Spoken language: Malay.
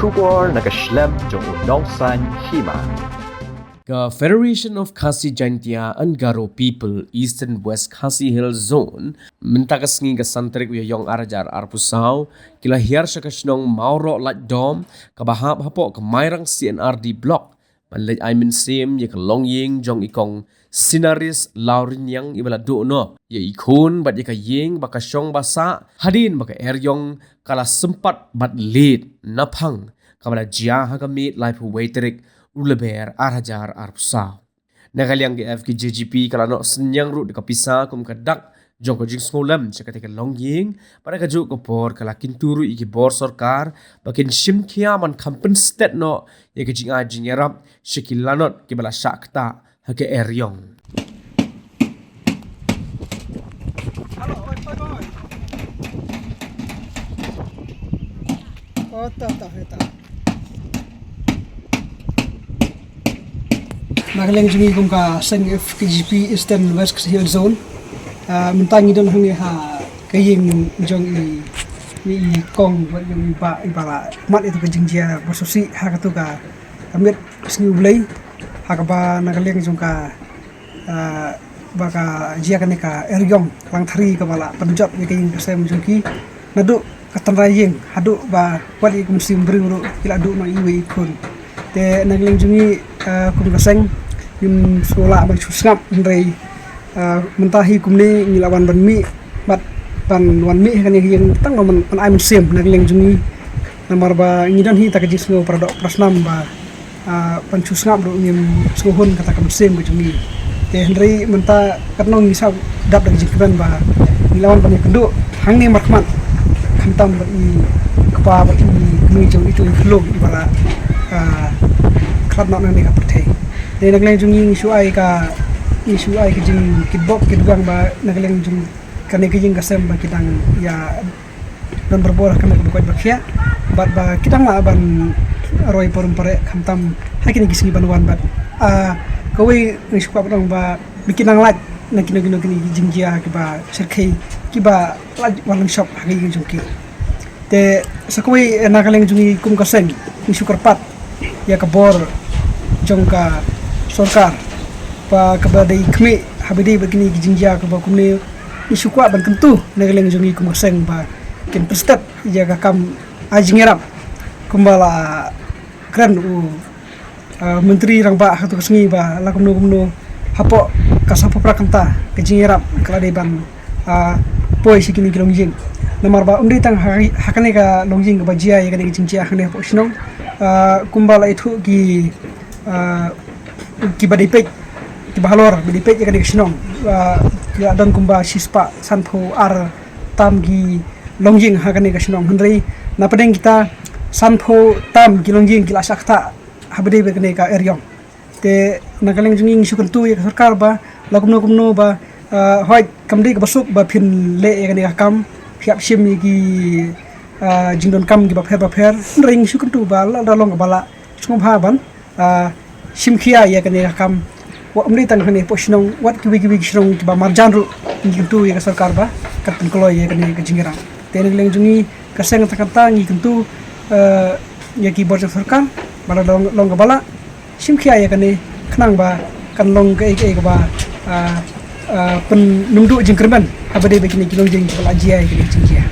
Shubor nakaslem jong unongsan hima. The Federation of Khasi Jaintia and Garo People Eastern West Khasi Hill Zone mentakasngi ga santrik uya yong arajar arpusau kila hiar syakasnong mauro lat dom kabahap hapok kemairang CNRD block manlej aimin sim ya longying jong ikong sinaris laurin yang ibala no ya ikun bat ya ying baka syong basa hadin baka eryong kala sempat bat lead napang kabala jia hagamit life waiterik uleber arajar arpusau nagaliang ge FK JGP kala no senyang ru de kapisa kum kadak jong ko jing skolam sekatika longying pada kajuk ko por kala kinturu iki bor sarkar bakin shimkia man kampen state no ya ke jing ajing yarap shikilanot ke bala shakta hake eryong. Nagaling jungi kum ka seng FKGP Eastern West Hill Zone mentangi don hangi ha kaying jong i kong wat yung ibala mat itu kajing dia bersusi ha katu ka amit sni ulay ha ka ba nagaling jong ka baka jia ka ka eryong lang thari ka bala panjab ni kaying kasem jongki nadu katanraying hadu ba wat i kum sim bru kila du no iwi ikun te nagaling jungi kum kaseng yung sekolah bang susngap ndrei mentahi kumni ngilawan ban mi bat ban wan mi kan yang tang no man ai mun sim nagling jungi namar ba ngidan hi tak jisno pradok prasnam ba pan susngap do ngim suhun kata kam sim ba jungi te ndrei menta katno ngisa dap dag jikban ba ngilawan ban kendu hangni markman khantam ba i kapa ba i mi jong itu flog ibala klat nak nang ni ka perthai te nagling jungi isu ai ka jing kitbok kitgang ba nagling jung kane ka jing kasem ba kitang ya don berbolah kane ka bukai bakhya bat ba kitang ma ban roy porum pare khamtam hakini gisni banwan bat kawai isu ka bang ba bikinang lat nakino kini jing dia ki ba serkhei ki ba walang shop hagi jung ki te sakoi nagling jungi kum kasem isu karpat ya ka bor jong ka sarkar pa kabadai kmi habidi begini gijingja ka ba kumne isu kwa ban kentu negeleng jongi kumaseng ba ken prestat ja ka kam ajingerap kumbala kran menteri rang ba hatu kesngi ba la kumno hapo kasapo prakanta gijingerap kala de ban poi sikini kilongjing namar ba undi tang hakane ka longjing ba jia ya ka gijingja hakane po sinong kumbala itu ki badai pek ki bahalor badai pek ka diksnong ki adon kumba sispa sanpho ar tam gi longjing ha ka diksnong hendrei na padeng kita sanpho tam gi longjing ki lasakta habade be ka eryong te nagaleng jinging sukuntu ya sarkar ba lakumno ba hoy kamdi ka basuk ba phin le ka kam hiap sim gi jingdon kam gi ba pher ring sukuntu ba la dalong bala sum ban simkhia ya kan kam wa umri tang khani posnong wat kibi kisrong ba marjan ru ngintu ya sarkar ba katun kolo ya kan ka jingira teneng leng jungi kaseng takanta ngintu ya ki borja sarkar bala long bala simkhia ya kan khnang ba kan long ke ba pen numdu jingkerban abade bekini kilong jing bala jia ya kan jingia